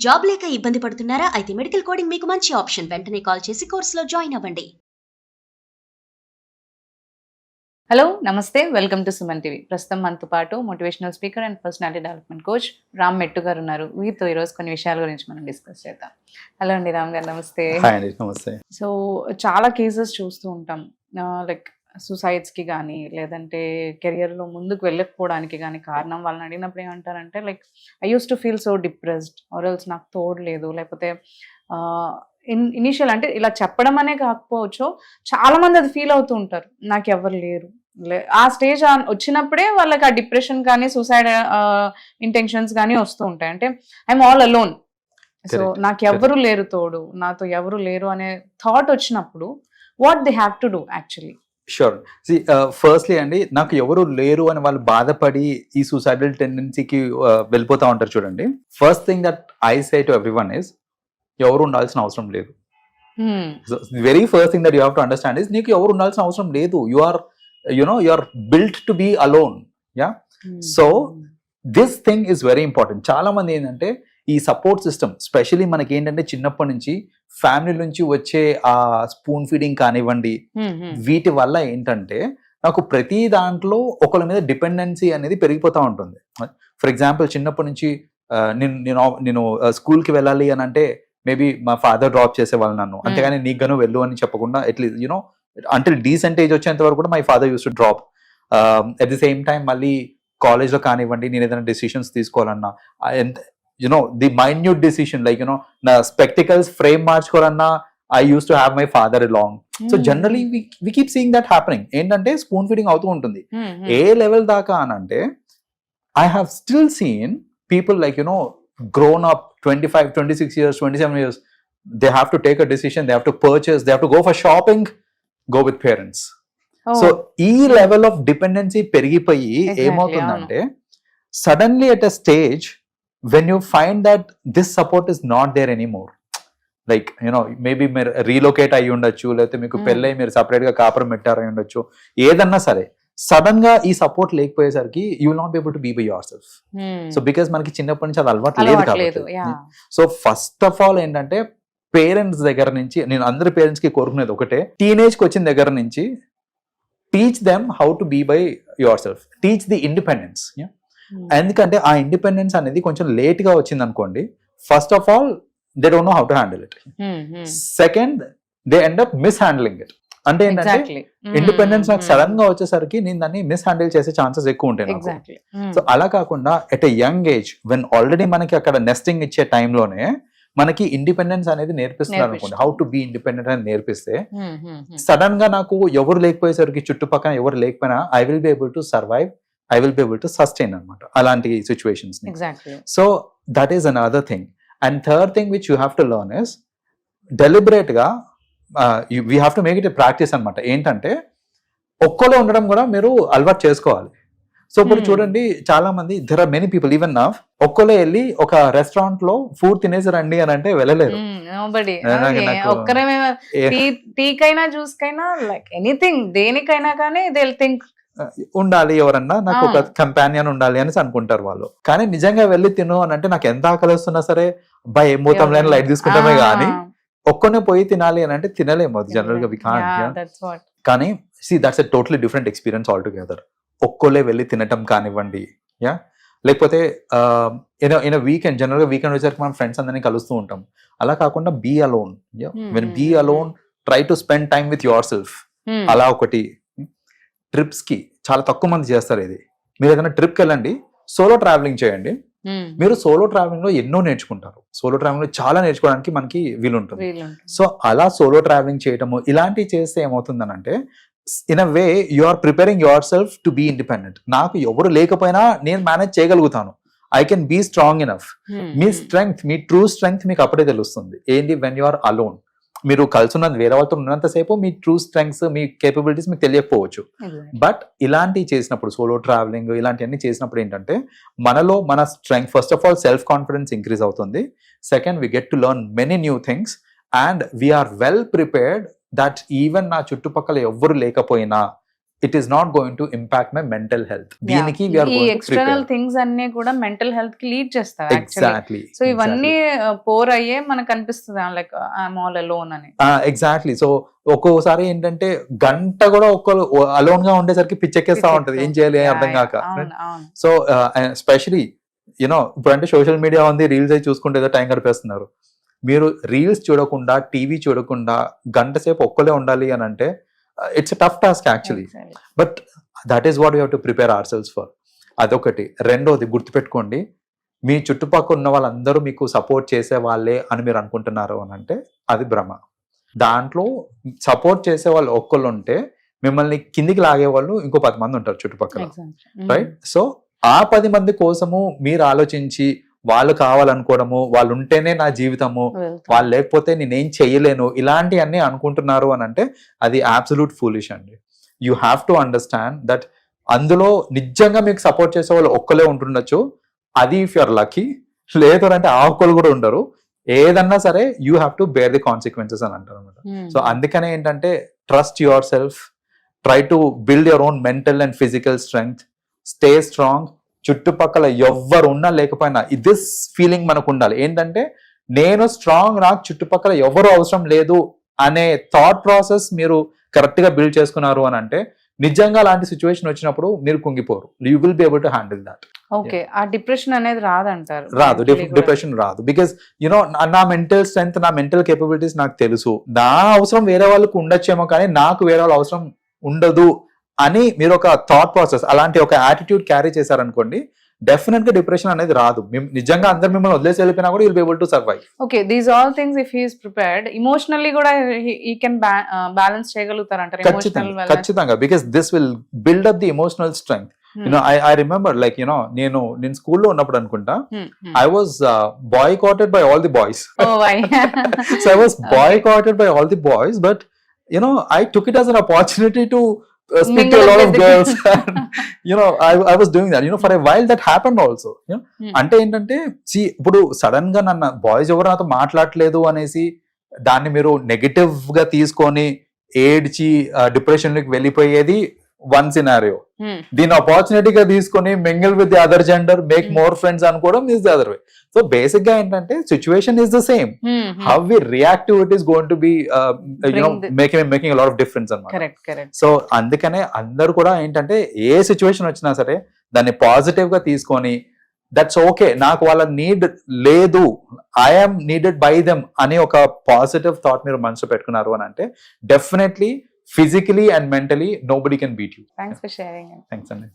Job లేక ఇబ్బంది పడుతున్నారా? అయితే మెడికల్ కోడింగ్ మీకు మంచి ఆప్షన్. వెంటనే కాల్ చేసి కోర్సులో జాయిన్ అవ్వండి. హలో నమస్తే, వెల్కమ్ టు సుమన్ టీవీ. ప్రస్తుతం మనతో పాటు motivational speaker and personality development coach Ram మెట్టు గారు ఉన్నారు. వీరితో ఈరోజు కొన్ని విషయాల గురించి మనం డిస్కస్ చేద్దాం. హలో అండి రామ్ గారు, నమస్తే. హాయ్ అండి, నమస్తే. సో చాలా కేసెస్ చూస్తూ ఉంటాం, లైక్ సూసైడ్స్కి కానీ లేదంటే కెరియర్లో ముందుకు వెళ్ళకపోవడానికి కానీ కారణం. వాళ్ళని అడిగినప్పుడు ఏమంటారంటే like I use to feel so depressed or else నాకు తోడలేదు, లేకపోతే ఇనిషియల్ అంటే ఇలా చెప్పడం అనే కాకపోవచ్చు, చాలా మంది అది ఫీల్ అవుతూ ఉంటారు, నాకు ఎవరు లేరు. ఆ స్టేజ్ వచ్చినప్పుడే వాళ్ళకి ఆ డిప్రెషన్ కానీ సూసైడ్ ఇంటెన్షన్స్ కానీ వస్తూ ఉంటాయి. అంటే ఐఎమ్ ఆల్ అలోన్, సో నాకు ఎవరు లేరు తోడు, నాతో ఎవరు లేరు అనే థాట్ వచ్చినప్పుడు what they have to do actually? Sure. Firstly అండి, నాకు ఎవరు లేరు అని వాళ్ళు బాధపడి ఈ సూసైడల్ టెండెన్సీకి వెళ్ళిపోతా ఉంటారు చూడండి. First thing that I say to everyone is, ఎవరు ఉండాల్సిన అవసరం లేదు. Very first thing that you have to understand is, నీకు ఎవరు ఉండాల్సిన అవసరం లేదు. You are built to be alone. Yeah, so this thing is very important. చాలా మంది ఏంటంటే ఈ సపోర్ట్ సిస్టమ్, స్పెషలీ మనకి ఏంటంటే చిన్నప్పటి నుంచి ఫ్యామిలీ నుంచి వచ్చే ఆ స్పూన్ ఫీడింగ్ కానివ్వండి, వీటి వల్ల ఏంటంటే నాకు ప్రతి దాంట్లో ఒకళ్ళ మీద డిపెండెన్సీ అనేది పెరిగిపోతూ ఉంటుంది. ఫర్ ఎగ్జాంపుల్, చిన్నప్పటి నుంచి నేను స్కూల్కి వెళ్ళాలి అని అంటే మేబీ మా ఫాదర్ డ్రాప్ చేసేవాళ్ళు నన్ను, అంతేగాని నీకు గను వెళ్ళు అని చెప్పకుండా అట్లీస్ట్ అంటిల్ డీసెంట్ ఏజ్ వచ్చేంత వరకు కూడా my father use to drop. At the same time మళ్ళీ కాలేజ్లో కానివ్వండి, నేను ఏదైనా డెసిషన్స్ తీసుకోవాలన్నా, ది మైన్యూట్ డెసిషన్ లైక్ నా స్పెక్టికల్స్ ఫ్రేమ్ మార్చుకోవాలన్నా I used to have my father along. So generally we keep seeing that happening. ఏంటంటే స్పూన్ ఫీడింగ్ అవుతూ ఉంటుంది. ఏ లెవెల్ దాకా అని అంటే I have still seen people like grown up 25, 26 years, 27 years, they have to take a decision, they have to purchase, they have to go for shopping, go with parents. So ఈ level of dependency పెరిగిపోయి ఏమవుతుందంటే suddenly at a stage when you find that this support is not there anymore, like maybe మీరు relocate అయ్యి ఉండొచ్చు, లేకపోతే మీకు పెళ్ళై మీరు సపరేట్ గా కాపురం పెట్టారై ఉండొచ్చు, ఏదన్నా సరే సడన్ గా ఈ సపోర్ట్ లేకపోయేసరికి you will not be able to be by yourself. So because మనకి చిన్నప్పటి నుంచి అది అలవాటు లేదు కాబట్టి. సో ఫస్ట్ ఆఫ్ ఆల్ ఏంటంటే పేరెంట్స్ దగ్గర నుంచి, నేను అందరి పేరెంట్స్ కి కోరుకునేది ఒకటే, టీనేజ్ కి వచ్చిన దగ్గర నుంచి teach them how to be by yourself, teach the independence. ఎందుకంటే ఆ ఇండిపెండెన్స్ అనేది కొంచెం లేట్ గా వచ్చింది అనుకోండి, first of all they don't know how to handle it. Second, they end up mishandling it. అంటే ఏంటంటే ఇండిపెండెన్స్ నాకు సడన్ గా వచ్చేసరికి నేను దాన్ని మిస్హ్యాండిల్ చేసే ఛాన్సెస్ ఎక్కువ ఉంటాయి నాకు. సో అలా కాకుండా at a young age, when already మనకి అక్కడ నెస్టింగ్ ఇచ్చే టైంలోనే మనకి ఇండిపెండెన్స్ అనేది నేర్పిస్తున్నారు అనుకోండి, హౌ టు బీ ఇండిపెండెంట్ అని నేర్పిస్తే సడన్ గా నాకు ఎవరు లేకపోయేసరికి, చుట్టుపక్కల ఎవరు లేకపోయినా I will be able to survive, I will be able to sustain అనమాట అలాంటి సిచ్యువేషన్స్ ని. So that is another thing. And third thing which you have to learn is deliberate గా we have to make it a practice అనమాట. ఏంటంటే ఒక్కలో ఉండడం కూడా మీరు అలవాటు చేసుకోవాలి. సో ఇప్పుడు చూడండి, చాలా మంది there are many people even now ఒక్కలో వెళ్ళి ఒక రెస్టారెంట్ లో ఫుడ్ తినేసి రండి అని అంటే వెళ్ళలేరు. టీకైనా జ్యూస్ కైనా లైక్ ఎనీథింగ్, దేనికైనా కానీ దే విల్ థింక్ ఉండాలి, ఎవరన్నా నాకు ఒక కంపానియన్ ఉండాలి అనేసి అనుకుంటారు వాళ్ళు. కానీ నిజంగా వెళ్ళి తిను అని అంటే నాకు ఎంత ఆకలిస్తున్నా సరే బై ఏమవుతాం లేని లైట్ తీసుకుంటామే కానీ ఒక్కనే పోయి తినాలి అని అంటే తినలేము జనరల్ గా. We can't. కానీ see that's a totally different experience all together. ఒక్కోలే వెళ్ళి తినటం కానివ్వండి, యా, లేకపోతే ఇన్ వీకెండ్, జనరల్ గా వీకెండ్ వచ్చేసరికి మనం ఫ్రెండ్స్ అందరినీ కలుస్తూ ఉంటాం. అలా కాకుండా be alone. When be alone, try to spend time with yourself. అలా ఒకటి. ట్రిప్స్ కి చాలా తక్కువ మంది చేస్తారు ఇది. మీరు ఏదైనా ట్రిప్కి వెళ్ళండి, సోలో ట్రావెలింగ్ చేయండి. మీరు సోలో ట్రావెలింగ్ లో ఎన్నో నేర్చుకుంటారు. సోలో ట్రావెలింగ్ లో చాలా నేర్చుకోవడానికి మనకి వీలుంటుంది. సో అలా సోలో ట్రావెలింగ్ చేయటము ఇలాంటివి చేస్తే ఏమవుతుందని అంటే in a way you are preparing yourself to be independent. నాకు ఎవరు లేకపోయినా నేను మేనేజ్ చేయగలుగుతాను, I can be strong enough. మీ స్ట్రెంగ్త్, మీ ట్రూ స్ట్రెంగ్త్ మీకు అప్పుడే తెలుస్తుంది. ఏంటి, వెన్ యు ఆర్ అలోన్. మీరు కలిసి ఉన్నది వేరే వాళ్ళతో ఉన్నంతసేపు మీ ట్రూ స్ట్రెంగ్స్, మీ కేపబిలిటీస్ మీకు తెలియకపోవచ్చు. బట్ ఇలాంటివి చేసినప్పుడు, సోలో ట్రావెలింగ్ ఇలాంటివన్నీ చేసినప్పుడు ఏంటంటే మనలో మన strength, first of all self confidence increase అవుతుంది. Second, we get to learn many new things and we're well prepared that even నా చుట్టుపక్కల ఎవ్వరు లేకపోయినా it is not going to impact my mental health. దీనికి we are ఈ going to external prepare. Things అన్ని కూడా mental health కి lead చేస్తాయి యాక్చువల్లీ. Exactly. సో ఇవన్నీ పోర్ అయ్యే మనకు అనిపిస్తుంది లైక్ ఐఎమ్ ఆల్ అలోన్ అని. ఎగ్జాక్ట్లీ. సో ఒక్కోసారి ఏంటంటే గంట కూడా ఒక్కరు అలోన్ గా ఉండేసరికి పిచ్చెక్కేస్తా ఉంటది, ఏం చేయాలి ఏం అర్థం కాక. సో ఎస్పెషలీ యూనో ఇప్పుడంటే సోషల్ మీడియా ఉంది, రీల్స్ అయి చూసుకుంటే ఏదో టైం గడిపేస్తున్నారు. మీరు రీల్స్ చూడకుండా టీవీ చూడకుండా గంట సేపు ఒక్కలే ఉండాలి అని అంటే it's a tough task actually. But that is what you have to prepare our cells for. అదొకటి. రెండోది గుర్తుపెట్టుకోండి, మీ చుట్టుపక్కల ఉన్న వాళ్ళందరూ మీకు సపోర్ట్ చేసే వాళ్ళే అని మీరు అనుకుంటున్నారు అని అంటే అది భ్రమ. దాంట్లో సపోర్ట్ చేసే వాళ్ళు ఒక్కళ్ళు ఉంటే మిమ్మల్ని కిందికి లాగే వాళ్ళు ఇంకో 10 మంది ఉంటారు చుట్టుపక్కల, రైట్? సో ఆ 10 మంది కోసము మీరు ఆలోచించి వాళ్ళు కావాలనుకోవడము, వాళ్ళు ఉంటేనే నా జీవితము, వాళ్ళు లేకపోతే నేనేం చెయ్యలేను, ఇలాంటివన్నీ అనుకుంటున్నారు అని అంటే అది అబ్సల్యూట్ ఫూలిష్ అండి. You have to understand that అందులో నిజంగా మీకు సపోర్ట్ చేసే వాళ్ళు ఒక్కలే ఉంటుండొచ్చు, అది ఇఫ్ యూఆర్ లక్కీ. లేదు అంటే ఆ ఒక్కరు కూడా ఉండరు. ఏదన్నా సరే you have to bear the consequences అని అంటారు అనమాట. సో అందుకనే ఏంటంటే trust yourself, try to build your own mental and physical strength, stay strong. చుట్టుపక్కల ఎవ్వరు ఉన్నా లేకపోయినా దిస్ ఫీలింగ్ మనకు ఉండాలి. ఏంటంటే నేను స్ట్రాంగ్, నాకు చుట్టుపక్కల ఎవరు అవసరం లేదు అనే థాట్ ప్రాసెస్ మీరు కరెక్ట్ గా బిల్డ్ చేసుకున్నారు అని అంటే నిజంగా అలాంటి సిచ్యువేషన్ వచ్చినప్పుడు మీరు కుంగిపోరు. You will be able to handle that. Okay, ఆ డిప్రెషన్ అనేది రాదంటారు? రాదు, డిప్రెషన్ రాదు. బికాస్ యునో నా మెంటల్ స్ట్రెంగ్త్, నా మెంటల్ కేపబిలిటీస్ నాకు తెలుసు. నా అవసరం వేరే వాళ్ళకు ఉండొచ్చేమో కానీ నాకు వేరే వాళ్ళ అవసరం ఉండదు అని మీరు ఒక థాట్ ప్రాసెస్, అలాంటి ఒక యాటిట్యూడ్ క్యారీ చేశారనుకోండి, డెఫినెట్ గా డిప్రెషన్ అనేది రాదు. నిజంగా అందరు మిమ్మల్ని వదిలేసి వెళ్ళిపోయినా కూడా you'll be able to survive. Okay, these all things if he is prepared, emotionally కూడా హి కెన్ బ్యాలెన్స్ చేయగలుగుతారంటారు. ఖచ్చితంగా, because this will build up the emotional strength. I remember like నేను స్కూల్లో ఉన్నప్పుడు అనుకుంటా, I was boycotted by all the boys. So I was boycotted by all the boys, but I took it as an opportunity to speak to a lot of girls. And, I was doing that. For a while that happened also. అంటే ఏంటంటే ఇప్పుడు sudden గా నన్ను boys ఎవరు నాతో మాట్లాడలేదు అనేసి దాన్ని మీరు నెగటివ్ గా తీసుకొని ఏడ్చి డిప్రెషన్ లోకి వెళ్ళిపోయేది వన్ సినారియో. దీని ఆపర్చునిటీగా తీసుకొని mingle with the other gender, make more friends అనుకోవడం is the other way. So basic గా ఏంటంటే situation is the same, how we react to it is going to be making a lot of difference అన్నమాట. So అందుకనే అందరు కూడా ఏంటంటే ఏ situation వచ్చినా సరే దాన్ని పాజిటివ్ గా తీసుకొని దట్స్ ఓకే, నాకు వాళ్ళ నీడ్ లేదు, ఐఎమ్ నీడెడ్ బై దెమ్ అని ఒక పాజిటివ్ థాట్ మీరు మనసులో పెట్టుకున్నారు అని అంటే definitely physically and mentally nobody can beat you. Thanks for sharing. Thanks, Anand.